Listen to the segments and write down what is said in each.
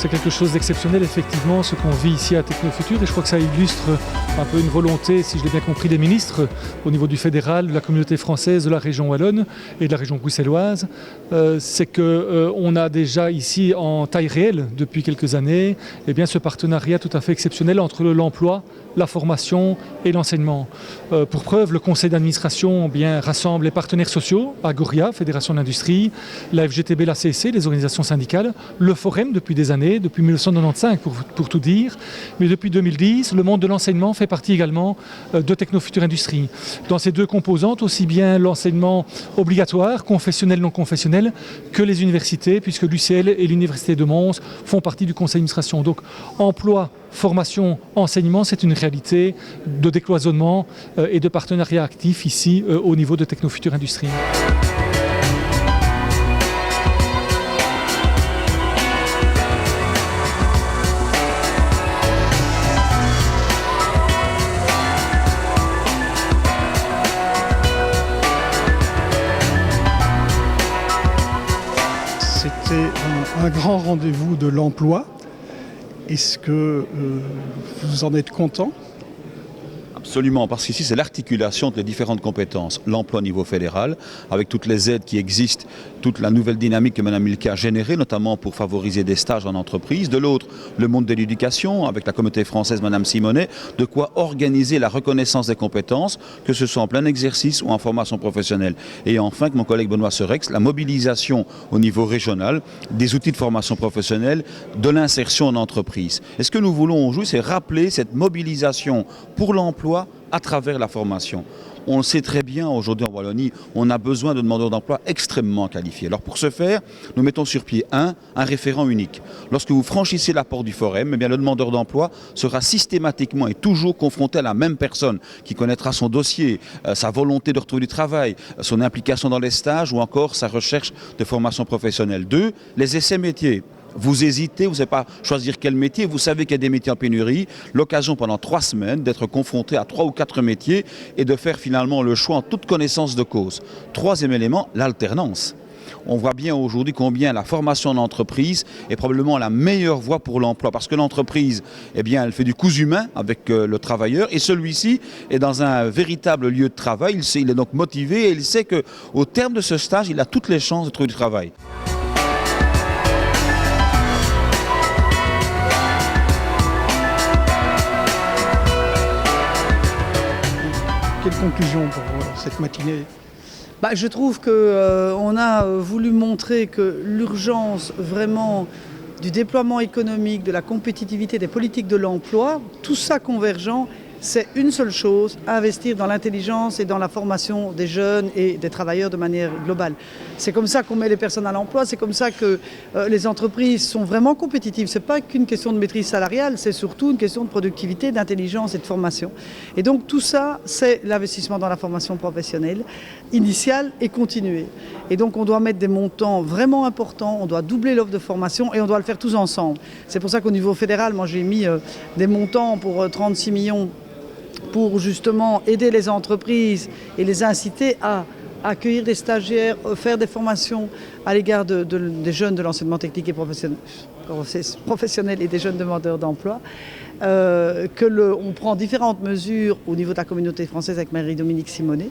C'est quelque chose d'exceptionnel, effectivement, ce qu'on vit ici à Technofutur. Et je crois que ça illustre un peu une volonté, si je l'ai bien compris, des ministres au niveau du fédéral, de la communauté française, de la région wallonne et de la région bruxelloise. C'est qu'on a déjà ici, en taille réelle, depuis quelques années, eh bien, ce partenariat tout à fait exceptionnel entre l'emploi, la formation et l'enseignement. Pour preuve, le conseil d'administration rassemble les partenaires sociaux, Agoria, Fédération d'industrie, la FGTB, la CSC, les organisations syndicales, le Forum depuis des années, depuis 1995 pour tout dire, mais depuis 2010, le monde de l'enseignement fait partie également de Technofutur Industrie. Dans ces deux composantes, aussi bien l'enseignement obligatoire, confessionnel, non confessionnel, que les universités, puisque l'UCL et l'Université de Mons font partie du conseil d'administration. Donc, emploi, formation, enseignement, c'est une réalité de décloisonnement et de partenariat actif ici au niveau de Technofutur Industrie. C'était un grand rendez-vous de l'emploi. Est-ce que vous en êtes content ? Absolument, parce qu'ici c'est l'articulation de les différentes compétences. L'emploi au niveau fédéral, avec toutes les aides qui existent, toute la nouvelle dynamique que Mme Milquet a générée, notamment pour favoriser des stages en entreprise. De l'autre, le monde de l'éducation, avec la communauté française Mme Simonet, de quoi organiser la reconnaissance des compétences, que ce soit en plein exercice ou en formation professionnelle. Et enfin, avec mon collègue Benoît Serex, la mobilisation au niveau régional des outils de formation professionnelle, de l'insertion en entreprise. Et ce que nous voulons aujourd'hui, c'est rappeler cette mobilisation pour l'emploi à travers la formation. On le sait très bien aujourd'hui en Wallonie, on a besoin de demandeurs d'emploi extrêmement qualifiés. Alors pour ce faire, nous mettons sur pied un référent unique. Lorsque vous franchissez la porte du Forum, eh bien, le demandeur d'emploi sera systématiquement et toujours confronté à la même personne qui connaîtra son dossier, sa volonté de retrouver du travail, son implication dans les stages ou encore sa recherche de formation professionnelle. 2, les essais métiers. Vous hésitez, vous ne savez pas choisir quel métier, vous savez qu'il y a des métiers en pénurie, l'occasion pendant 3 semaines d'être confronté à 3 ou 4 métiers et de faire finalement le choix en toute connaissance de cause. 3e élément, l'alternance. On voit bien aujourd'hui combien la formation en entreprise est probablement la meilleure voie pour l'emploi parce que l'entreprise, eh bien, elle fait du cousu humain avec le travailleur et celui-ci est dans un véritable lieu de travail, il est donc motivé et il sait qu'au terme de ce stage, il a toutes les chances de trouver du travail. Quelle conclusion pour cette matinée ? Je trouve qu'on a voulu montrer que l'urgence vraiment du déploiement économique, de la compétitivité, des politiques de l'emploi, tout ça convergent, c'est une seule chose, investir dans l'intelligence et dans la formation des jeunes et des travailleurs de manière globale. C'est comme ça qu'on met les personnes à l'emploi, c'est comme ça que les entreprises sont vraiment compétitives. Ce n'est pas qu'une question de maîtrise salariale, c'est surtout une question de productivité, d'intelligence et de formation. Et donc tout ça, c'est l'investissement dans la formation professionnelle, initiale et continuée. Et donc on doit mettre des montants vraiment importants, on doit doubler l'offre de formation et on doit le faire tous ensemble. C'est pour ça qu'au niveau fédéral, moi j'ai mis des montants pour 36 millions pour justement aider les entreprises et les inciter à accueillir des stagiaires, faire des formations à l'égard des jeunes de l'enseignement technique et professionnel et des jeunes demandeurs d'emploi. On prend différentes mesures au niveau de la communauté française avec Marie-Dominique Simonet,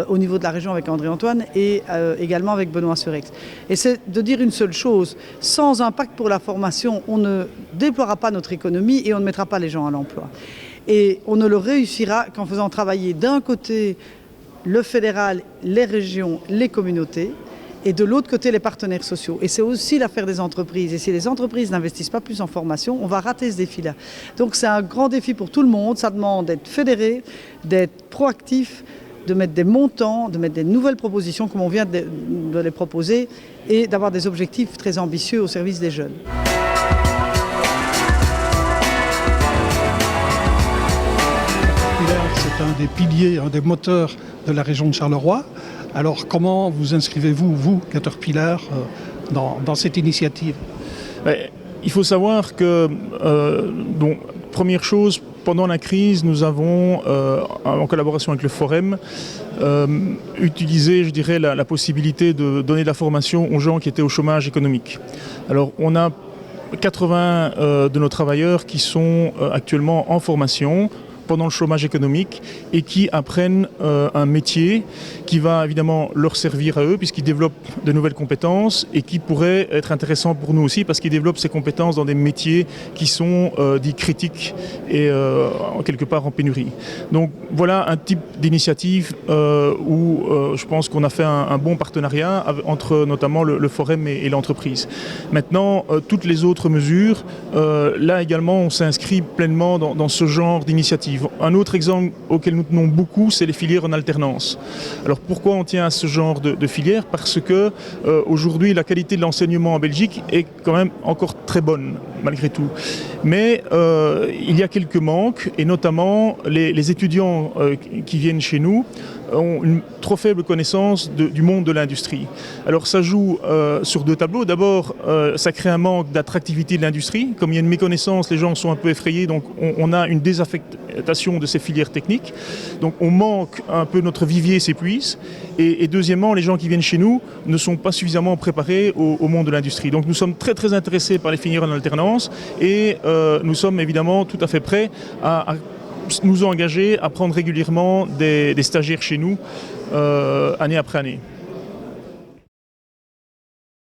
au niveau de la région avec André-Antoine et également avec Benoît Serex. Et c'est de dire une seule chose, sans impact pour la formation, on ne déploiera pas notre économie et on ne mettra pas les gens à l'emploi. Et on ne le réussira qu'en faisant travailler d'un côté le fédéral, les régions, les communautés, et de l'autre côté les partenaires sociaux. Et c'est aussi l'affaire des entreprises. Et si les entreprises n'investissent pas plus en formation, on va rater ce défi-là. Donc c'est un grand défi pour tout le monde. Ça demande d'être fédéré, d'être proactif, de mettre des montants, de mettre des nouvelles propositions comme on vient de les proposer et d'avoir des objectifs très ambitieux au service des jeunes. C'est un des piliers, un des moteurs de la région de Charleroi. Alors comment vous inscrivez-vous, vous, Caterpillar, dans cette initiative ? Il faut savoir que, première chose, pendant la crise, nous avons, en collaboration avec le Forum, utilisé, je dirais, la possibilité de donner de la formation aux gens qui étaient au chômage économique. Alors, on a 80 de nos travailleurs qui sont actuellement en formation pendant le chômage économique et qui apprennent un métier qui va évidemment leur servir à eux puisqu'ils développent de nouvelles compétences et qui pourrait être intéressant pour nous aussi parce qu'ils développent ces compétences dans des métiers qui sont dits critiques et quelque part en pénurie. Donc voilà un type d'initiative où je pense qu'on a fait un bon partenariat entre notamment le Forum et l'entreprise. Maintenant, toutes les autres mesures, là également on s'inscrit pleinement dans ce genre d'initiative. Un autre exemple auquel nous tenons beaucoup, c'est les filières en alternance. Alors pourquoi on tient à ce genre de filière ? Parce que aujourd'hui la qualité de l'enseignement en Belgique est quand même encore très bonne malgré tout. Mais il y a quelques manques et notamment les étudiants qui viennent chez nous ont une trop faible connaissance du monde de l'industrie. Alors ça joue sur deux tableaux. D'abord, ça crée un manque d'attractivité de l'industrie. Comme il y a une méconnaissance, les gens sont un peu effrayés, donc on a une désaffectation de ces filières techniques. Donc on manque un peu, notre vivier s'épuise. Et deuxièmement, les gens qui viennent chez nous ne sont pas suffisamment préparés au monde de l'industrie. Donc nous sommes très très intéressés par les filières en alternance et nous sommes évidemment tout à fait prêts à nous engager à prendre régulièrement des stagiaires chez nous, année après année.